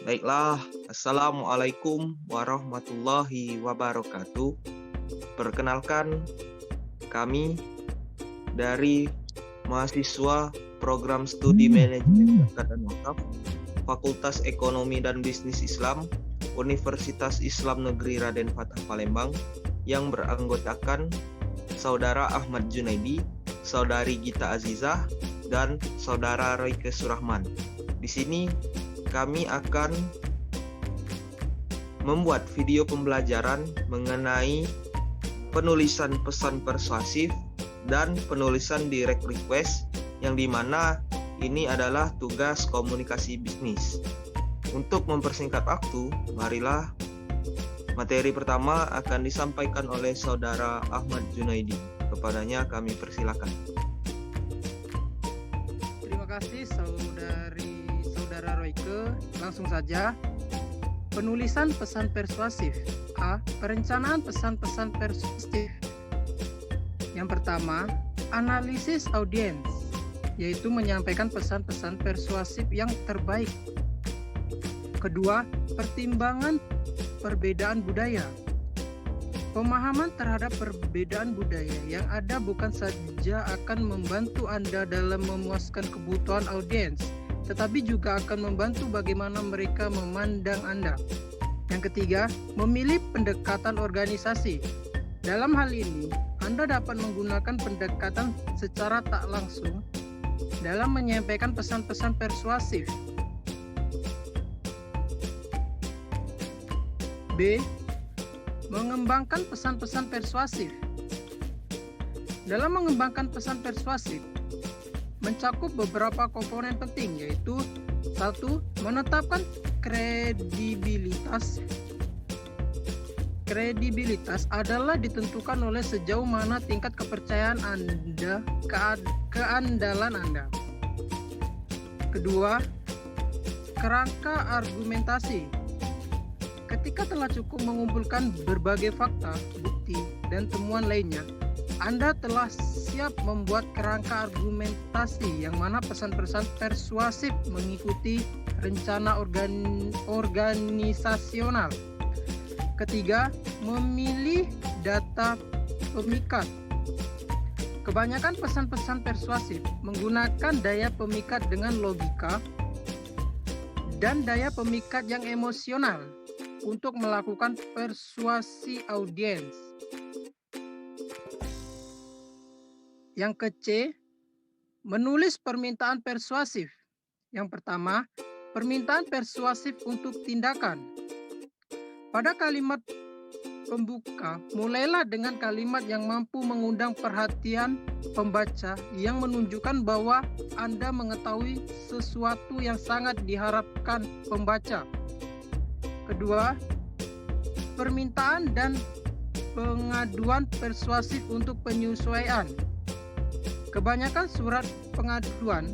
Baiklah, Assalamualaikum warahmatullahi wabarakatuh. Perkenalkan, kami dari mahasiswa Program Studi Manajemen Zakat dan Wakaf, Fakultas Ekonomi dan Bisnis Islam, Universitas Islam Negeri Raden Fatah Palembang, yang beranggotakan Saudara Ahmad Junaidi, Saudari Gita Azizah, dan Saudara Royke Surahman. Di sini kami akan membuat video pembelajaran mengenai penulisan pesan persuasif dan penulisan direct request, yang dimana ini adalah tugas komunikasi bisnis. Untuk mempersingkat waktu, marilah materi pertama akan disampaikan oleh Saudara Ahmad Junaidi. Kepadanya kami persilakan. Terima kasih Saudara Royke. Langsung saja. Penulisan pesan persuasif. A. Perencanaan pesan-pesan persuasif. Yang pertama, analisis audiens, yaitu menyampaikan pesan-pesan persuasif yang terbaik. Kedua, pertimbangan perbedaan budaya. Pemahaman terhadap perbedaan budaya yang ada bukan saja akan membantu Anda dalam memuaskan kebutuhan audiens, tetapi juga akan membantu bagaimana mereka memandang Anda. Yang ketiga, memilih pendekatan organisasi. Dalam hal ini, Anda dapat menggunakan pendekatan secara tak langsung dalam menyampaikan pesan-pesan persuasif. B. Mengembangkan pesan-pesan persuasif. Dalam mengembangkan pesan persuasif, mencakup beberapa komponen penting, yaitu 1. Menetapkan kredibilitas. Kredibilitas adalah ditentukan oleh sejauh mana tingkat kepercayaan Anda, keandalan Anda. Kedua, kerangka argumentasi. Ketika telah cukup mengumpulkan berbagai fakta, bukti, dan temuan lainnya, Anda telah siap membuat kerangka argumentasi yang mana pesan-pesan persuasif mengikuti rencana organisasional. Ketiga, memilih data pemikat. Kebanyakan pesan-pesan persuasif menggunakan daya pemikat dengan logika dan daya pemikat yang emosional untuk melakukan persuasi audiens. Yang ke-C, menulis permintaan persuasif. Yang pertama, permintaan persuasif untuk tindakan. Pada kalimat pembuka, mulailah dengan kalimat yang mampu mengundang perhatian pembaca yang menunjukkan bahwa Anda mengetahui sesuatu yang sangat diharapkan pembaca. Kedua, permintaan dan pengaduan persuasif untuk penyesuaian. Kebanyakan surat pengaduan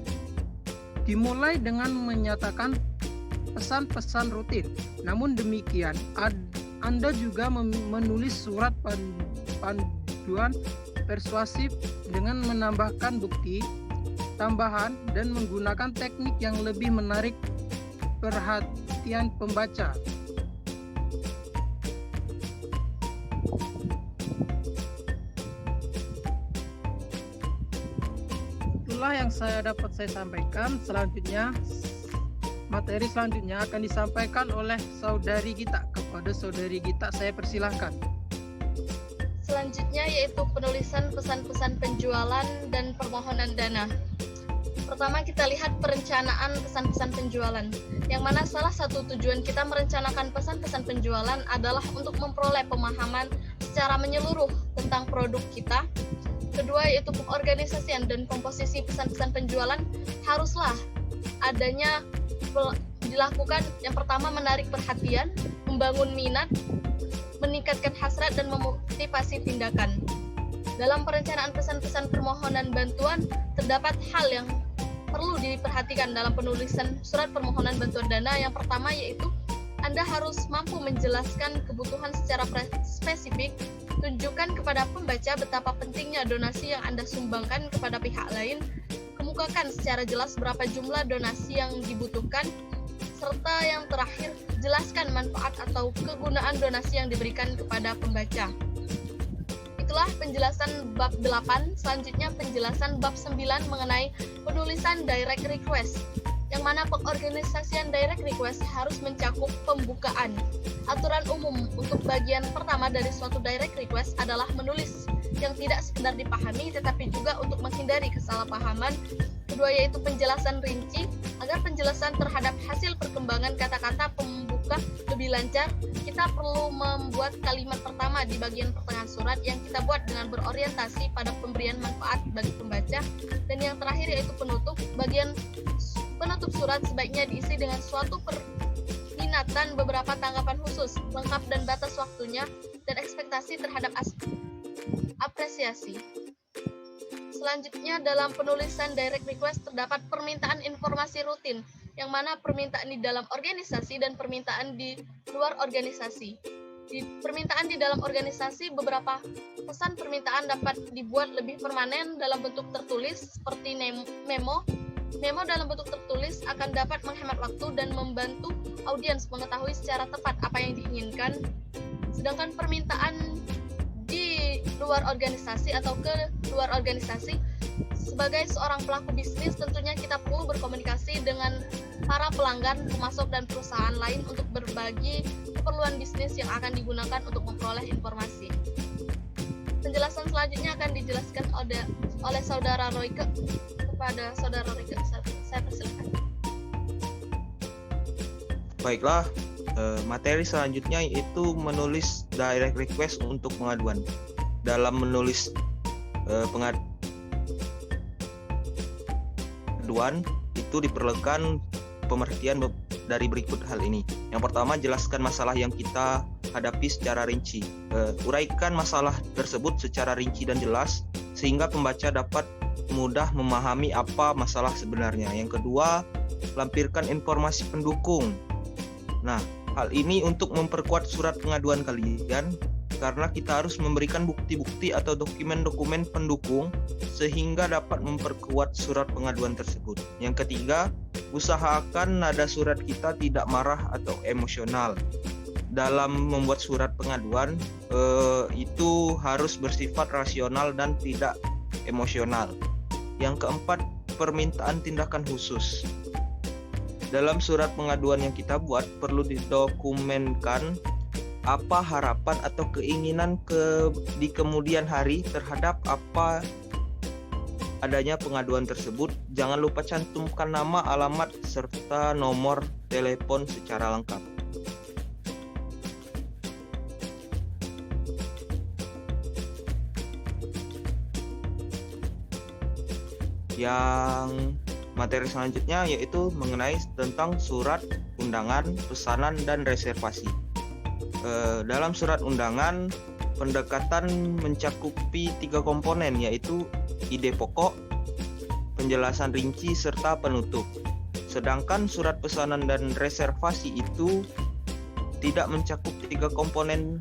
dimulai dengan menyatakan pesan-pesan rutin. Namun demikian, Anda juga menulis surat panduan persuasif dengan menambahkan bukti tambahan dan menggunakan teknik yang lebih menarik perhatian pembaca. Itulah yang dapat saya sampaikan. Selanjutnya, materi selanjutnya akan disampaikan oleh Saudari Gita. Kepada Saudari Gita saya persilahkan. Selanjutnya yaitu penulisan pesan-pesan penjualan dan permohonan dana. Pertama kita lihat perencanaan pesan-pesan penjualan, yang mana salah satu tujuan kita merencanakan pesan-pesan penjualan adalah untuk memperoleh pemahaman secara menyeluruh tentang produk kita. Kedua yaitu pengorganisasian dan komposisi pesan-pesan penjualan haruslah adanya dilakukan. Yang pertama menarik perhatian, membangun minat, meningkatkan hasrat, dan memotivasi tindakan. Dalam perencanaan pesan-pesan permohonan bantuan, terdapat hal yang perlu diperhatikan dalam penulisan surat permohonan bantuan dana. Yang pertama yaitu Anda harus mampu menjelaskan kebutuhan secara spesifik, tunjukkan kepada pembaca betapa pentingnya donasi yang Anda sumbangkan kepada pihak lain, kemukakan secara jelas berapa jumlah donasi yang dibutuhkan, Serta yang terakhir, jelaskan manfaat atau kegunaan donasi yang diberikan kepada pembaca. Itulah penjelasan bab 8. Selanjutnya penjelasan bab 9 mengenai penulisan direct request, yang mana pengorganisasian direct request harus mencakup pembukaan. Aturan umum untuk bagian pertama dari suatu direct request adalah menulis yang tidak sekedar dipahami tetapi juga untuk menghindari kesalahpahaman. Kedua yaitu penjelasan rinci agar penjelasan terhadap hasil perkembangan kata-kata pembuka lebih lancar. Kita perlu membuat kalimat pertama di bagian pertengahan surat yang kita buat dengan berorientasi pada pemberian manfaat bagi pembaca. Dan yang terakhir yaitu penutup. Bagian penutup surat sebaiknya diisi dengan suatu peringatan, beberapa tanggapan khusus, lengkap dan batas waktunya, dan ekspektasi terhadap apresiasi. Selanjutnya dalam penulisan direct request terdapat permintaan informasi rutin, yang mana permintaan di dalam organisasi dan permintaan di luar organisasi. Di permintaan di dalam organisasi, beberapa pesan permintaan dapat dibuat lebih permanen dalam bentuk tertulis seperti memo. Memo dalam bentuk tertulis akan dapat menghemat waktu dan membantu audiens mengetahui secara tepat apa yang diinginkan. Sedangkan permintaan di luar organisasi atau ke luar organisasi, sebagai seorang pelaku bisnis tentunya kita perlu berkomunikasi dengan para pelanggan, pemasok dan perusahaan lain untuk berbagi keperluan bisnis yang akan digunakan untuk memperoleh informasi. Penjelasan selanjutnya akan dijelaskan oleh Saudara Royke. Kepada Saudara Royke, saya persilakan. Baiklah, materi selanjutnya yaitu menulis direct request untuk pengaduan. Dalam menulis pengaduan itu diperlukan pengertian dari berikut hal ini. Yang pertama, jelaskan masalah yang kita hadapi secara rinci. Uraikan masalah tersebut secara rinci dan jelas sehingga pembaca dapat mudah memahami apa masalah sebenarnya. Yang kedua, lampirkan informasi pendukung. Nah, hal ini untuk memperkuat surat pengaduan kalian karena kita harus memberikan bukti-bukti atau dokumen-dokumen pendukung sehingga dapat memperkuat surat pengaduan tersebut. Yang ketiga, usahakan nada surat kita tidak marah atau emosional. Dalam membuat surat pengaduan itu harus bersifat rasional dan tidak emosional. Yang keempat, permintaan tindakan khusus. Dalam surat pengaduan yang kita buat perlu didokumenkan apa harapan atau keinginan di kemudian hari terhadap apa adanya pengaduan tersebut. Jangan lupa cantumkan nama, alamat, serta nomor telepon secara lengkap. Yang materi selanjutnya yaitu mengenai tentang surat undangan, pesanan, dan reservasi. Dalam surat undangan, pendekatan mencakupi 3 komponen yaitu ide pokok, penjelasan rinci, serta penutup. Sedangkan surat pesanan dan reservasi itu tidak mencakup 3 komponen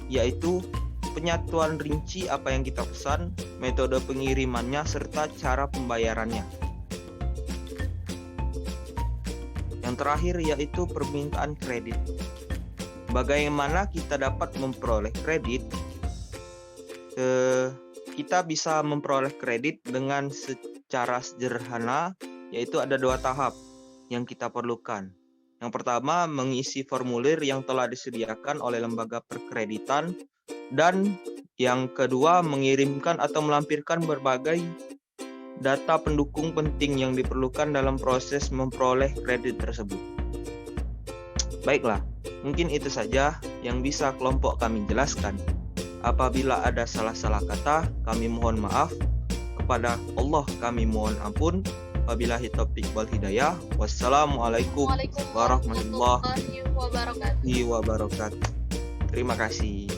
yaitu penyatuan rinci apa yang kita pesan, metode pengirimannya, serta cara pembayarannya. Yang terakhir yaitu permintaan kredit. Bagaimana kita dapat memperoleh kredit? Kita bisa memperoleh kredit dengan secara sederhana, yaitu ada 2 tahap yang kita perlukan. Yang pertama, mengisi formulir yang telah disediakan oleh lembaga perkreditan. Dan yang kedua, mengirimkan atau melampirkan berbagai data pendukung penting yang diperlukan dalam proses memperoleh kredit tersebut. Baiklah, mungkin itu saja yang bisa kelompok kami jelaskan. Apabila ada salah-salah kata, kami mohon maaf. Kepada Allah kami mohon ampun. Wabillahi taufiq wal hidayah. Wassalamualaikum warahmatullahi wabarakatuh. Terima kasih.